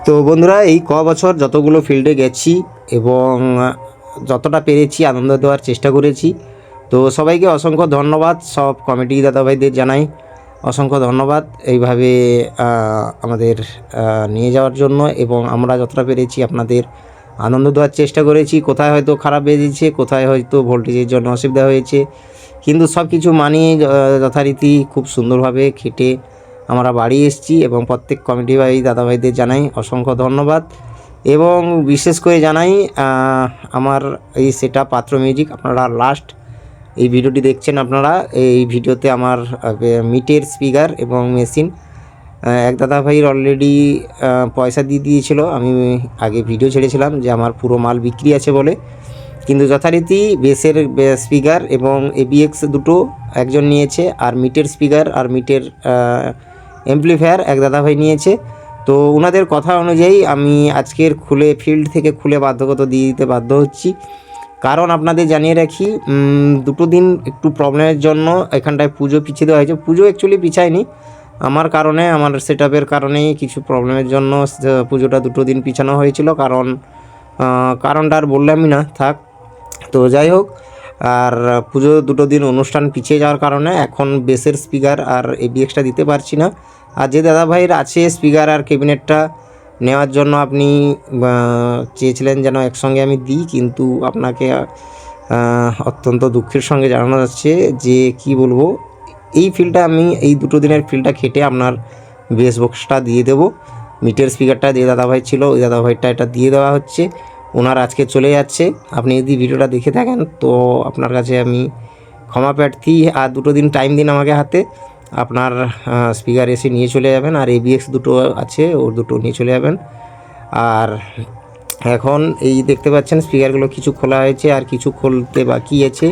তো বন্ধুরা, এই বছর যতগুলো ফিল্ডে গেছি এবং যতটা পেরেছি আনন্দ দেওয়ার চেষ্টা করেছি। তো সবাইকে অসংখ্য ধন্যবাদ, সব কমিটি দাদাভাইদের জানাই অসংখ্য ধন্যবাদ এইভাবে আমাদের নিয়ে যাওয়ার জন্য। এবং আমরা যতটা পেরেছি আপনাদের আনন্দ দেওয়ার চেষ্টা করেছি। কোথায় হয়তো খারাপ বেজেছে, কোথায় হয়তো ভোল্টেজের জন্য অসুবিধা হয়েছে, কিন্তু সব কিছু মানিয়ে যথারীতি খুব সুন্দরভাবে খেটে আমরা বাড়ি এসেছি। এবং প্রত্যেক কমিটি ভাই দাদাভাইদের জানাই অসংখ্য ধন্যবাদ। এবং বিশেষ করে জানাই আমার এই সেটআপ পাত্র মিউজিক, আপনারা লাস্ট এই ভিডিওটি দেখছেন, আপনারা এই ভিডিওতে আমার মিটের স্পিকার এবং মেশিন এক দাদাভাইয়ের অলরেডি পয়সা দিয়ে দিয়েছিল। আমি আগে ভিডিও ছেড়েছিলাম যে আমার পুরো মাল বিক্রি আছে বলে, কিন্তু যথারীতি বেসের স্পিকার এবং এবিএক্স দুটো একজন নিয়েছে, আর মিটের স্পিকার আর মিটের অ্যাম্পলিফায়ার এক দাদাভাই নিয়েছে। তো ওনাদের কথা অনুযায়ী আমি আজকের ফিল্ড থেকে খুলে বাধ্যগত দিয়ে দিতে বাধ্য হচ্ছি। কারণ আপনাদের জানিয়ে রাখি, দুটো দিন একটু প্রবলেমের জন্য এখানটায় পুজো পিছিয়ে দেওয়া হয়েছে। পুজো অ্যাকচুয়ালি পিছায়নি, আমার কারণে, আমার সেটআপের কারণেই কিছু প্রবলেমের জন্য পুজোটা দুটো দিন পিছানো হয়েছিল। কারণটা আর বললামই না, থাক। তো যাই হোক, আর পুজো দুটো দিন অনুষ্ঠান পিছিয়ে যাওয়ার কারণে এখন বেসের স্পিকার আর এবিএক্সটা দিতে পারছি না। আর যে দাদাভাইয়ের আছে স্পিকার আর ক্যাবিনেটটা নেওয়ার জন্য আপনি চেয়েছিলেন যেন একসঙ্গে আমি দিই, কিন্তু আপনাকে অত্যন্ত দুঃখের সঙ্গে জানানো যাচ্ছে যে কি বলবো, এই ফিল্ডটা আমি এই দুটো দিনের ফিল্ডটা খেটে আপনার বেস বক্সটা দিয়ে দেবো। মিটের স্পিকারটা যে দাদাভাই ছিল ওই দাদাভাইটা এটা দিয়ে দেওয়া হচ্ছে, ওনার আজকে চলে যাচ্ছে। আপনি যদি ভিডিওটা দেখে থাকেন তো আপনার কাছে আমি ক্ষমা প্রার্থী। আর দুটো দিন টাইম দিন আমাকে হাতে, আপনার স্পিকার এসে নিয়ে চলে যাবেন। আর এবিএক্স দুটো আছে, ওর দুটো নিয়ে চলে যাবেন। আর এখন এই দেখতে পাচ্ছেন স্পিকারগুলো কিছু খোলা হয়েছে আর কিছু খুলতে বাকি আছে।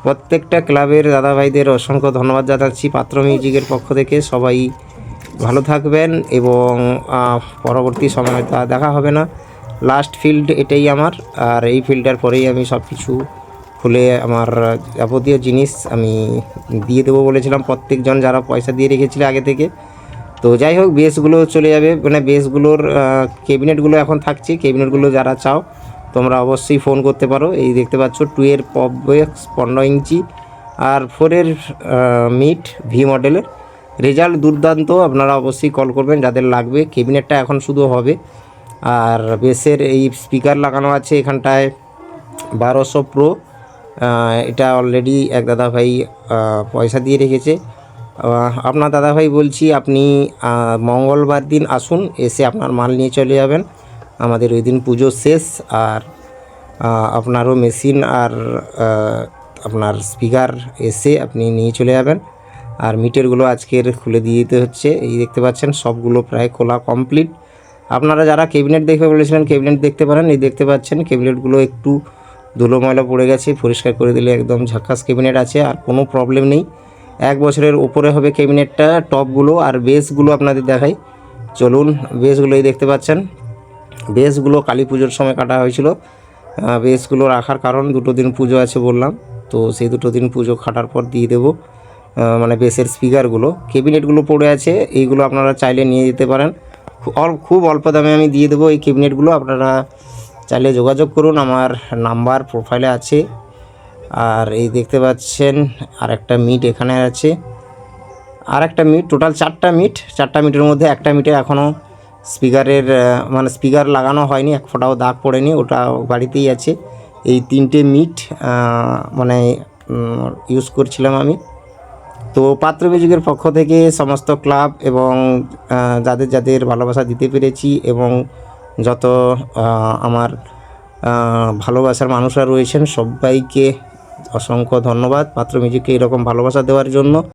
প্রত্যেকটা ক্লাবের দাদাভাইদের অসংখ্য ধন্যবাদ জানাচ্ছি পাত্র মিউজিকের পক্ষ থেকে। সবাই ভালো থাকবেন এবং পরবর্তী সময় দেখা হবে না। লাস্ট ফিল্ড এটাই আমার, আর এই ফিল্ডটার পরেই আমি সব কিছু খুলে আমার যাবতীয় জিনিস আমি দিয়ে দেবো বলেছিলাম প্রত্যেকজন যারা পয়সা দিয়ে রেখেছিল আগে থেকে। তো যাই হোক, বেসগুলো চলে যাবে, মানে বেসগুলোর ক্যাবিনেটগুলো এখন থাকছে। ক্যাবিনেটগুলো যারা চাও তোমরা অবশ্যই ফোন করতে পারো। এই দেখতে পাচ্ছ 2 এর পপ বক্স 15 ইঞ্চি আর 4 এর মিট ভি মডেলের, রেজাল্ট দুর্দান্ত। আপনারা অবশ্যই কল করবেন যাদের লাগবে। ক্যাবিনেটটা এখন শুধু হবে। আর বেসের এই স্পিকার লাগানো আছে এখানটায় 1200 প্রো, এটা অলরেডি এক দাদাভাই পয়সা দিয়ে রেখেছে। আপনার দাদাভাই বলছি, আপনি মঙ্গলবার দিন আসুন, এসে আপনার মাল নিয়ে চলে যাবেন। আমাদের ওই দিন পুজো শেষ। আর আপনারও মেশিন আর আপনার স্পিকার এসে আপনি নিয়ে চলে যাবেন। আর মিটারগুলো আজকের খুলে দিয়ে দিতে হচ্ছে। এই দেখতে পাচ্ছেন সবগুলো প্রায় খোলা কমপ্লিট। আপনারা যারা ক্যাবিনেট দেখবে বলেছিলেন ক্যাবিনেট দেখতে পারেন। এই দেখতে পাচ্ছেন ক্যাবিনেটগুলো একটু ধুলো ময়লা পড়ে গেছে, পরিষ্কার করে দিলে একদম ঝাক্কাস ক্যাবিনেট আছে, আর কোনো প্রবলেম নেই। 1 বছরের ওপরে হবে ক্যাবিনেটটা। টপগুলো আর বেসগুলো আপনাদের দেখাই, চলুন। বেসগুলো এই দেখতে পাচ্ছেন, বেসগুলো কালী পুজোর সময় কাটা হয়েছিল। বেসগুলো রাখার কারণ দুটো দিন পুজো আছে বললাম, তো সেই দুটো দিন পুজো কাটার পর দিয়ে দেবো। মানে বেসের স্পিকারগুলো, ক্যাবিনেটগুলো পড়ে আছে, এইগুলো আপনারা চাইলে নিয়ে যেতে পারেন। খুব অল্প দামে আমি দিয়ে দেবো এই ক্যাবিনেটগুলো। আপনারা চাইলে যোগাযোগ করুন, আমার নাম্বার প্রোফাইলে আছে। আর এই দেখতে পাচ্ছেন আর একটা মিট এখানে আছে, আর একটা মিট, টোটাল 4টা মিট। 4টা মিটের মধ্যে একটা মিটে এখনও স্পিকারের মানে স্পিকার লাগানো হয়নি, এক ফোঁটাও দাগ পড়েনি, ওটা বাড়িতেই আছে। এই 3টে মিট মানে ইউজ করছিলাম আমি। তো পাত্র মিউজিকের পক্ষ থেকে সমস্ত ক্লাব এবং যাদের যাদের ভালোবাসা দিতে পেরেছি এবং যত আমার ভালোবাসার মানুষরা রয়েছেন সবাইকে অসংখ্য ধন্যবাদ পাত্র মিউজিককে এরকম ভালোবাসা দেওয়ার জন্য।